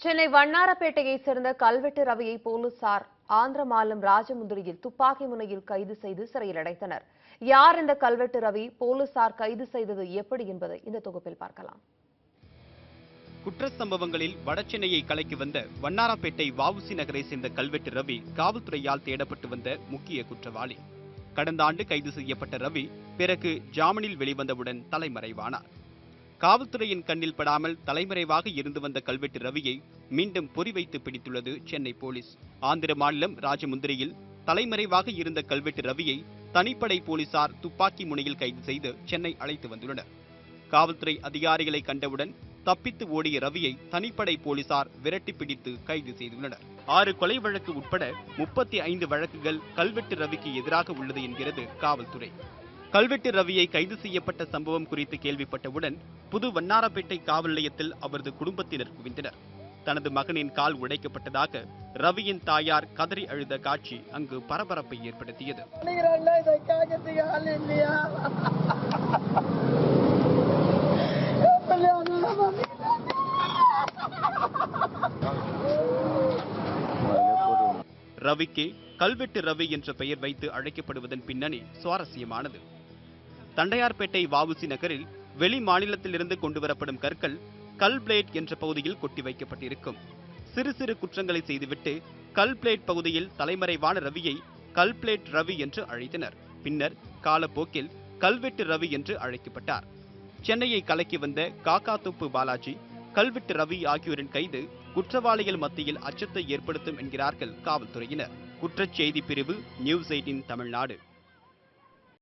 சென்னை வண்ணாரப்பேட்டையைச் சேர்ந்த கல்வெட்டு ரவியை போலீசார் ஆந்திர மாநிலம் ராஜமுந்திரியில் துப்பாக்கி முனையில் கைது செய்து சிறையில் அடைத்தனர். யார் இந்த கல்வெட்டு ரவி? போலீசார் கைது செய்தது எப்படி என்பதை இந்த தொகுப்பில் பார்க்கலாம். குற்ற சம்பவங்களில் வடசென்னையை கலைக்கு வந்த வண்ணாரப்பேட்டை வஉசி நகரை சேர்ந்த கல்வெட்டு ரவி காவல்துறையால் தேடப்பட்டு வந்த முக்கிய குற்றவாளி. கடந்த ஆண்டு கைது செய்யப்பட்ட ரவி பிறகு ஜாமீனில் வெளிவந்தவுடன் தலைமறைவானார். காவல்துறையின் கண்ணில் படாமல் தலைமறைவாக இருந்து வந்த கல்வெட்டு ரவியை மீண்டும் பொறிவைத்து பிடித்துள்ளது சென்னை போலீஸ். ஆந்திர மாநிலம் ராஜமுந்திரியில் தலைமறைவாக இருந்த கல்வெட்டு ரவியை தனிப்படை போலீசார் துப்பாக்கி முனையில் கைது செய்து சென்னை அழைத்து வந்துள்ளனர். காவல்துறை அதிகாரிகளை கண்டவுடன் தப்பித்து ஓடிய ரவியை தனிப்படை போலீசார் விரட்டி பிடித்து கைது செய்துள்ளனர். 6 கொலை வழக்கு உட்பட 35 வழக்குகள் கல்வெட்டு ரவிக்கு எதிராக உள்ளது என்கிறது காவல்துறை. கல்வெட்டு ரவியை கைது செய்யப்பட்ட சம்பவம் குறித்து கேள்விப்பட்டவுடன் புது வண்ணாரப்பேட்டை காவல் நிலையத்தில் அவரது குடும்பத்தினர் குவிந்தனர். தனது மகனின் கால் உடைக்கப்பட்டதாக ரவியின் தாயார் கதறி அழுத காட்சி அங்கு பரபரப்பை ஏற்படுத்தியது. ரவிக்கு கல்வெட்டு ரவி என்ற பெயர் வைத்து அழைக்கப்படுவதன் பின்னணி சுவாரஸ்யமானது. தண்டையார்பேட்டை வஉசி நகரில் வெளி மாநிலத்திலிருந்து கொண்டுவரப்படும் கற்கள் கல் பிளேட் என்ற பகுதியில் கொட்டி வைக்கப்பட்டிருக்கும். சிறு சிறு குற்றங்களை செய்துவிட்டு கல் பிளேட் பகுதியில் தலைமறைவான ரவியை கல் பிளேட் ரவி என்று அழைத்தனர். பின்னர் காலப்போக்கில் கல்வெட்டு ரவி என்று அழைக்கப்பட்டார். சென்னையை கலக்கி வந்த காக்காத்தோப்பு பாலாஜி, கல்வெட்டு ரவி ஆகியோரின் கைது குற்றவாளிகள் மத்தியில் அச்சத்தை ஏற்படுத்தும் என்கிறார்கள் காவல்துறையினர். குற்றச்செய்தி பிரிவு, நியூஸ் 18 தமிழ்நாடு.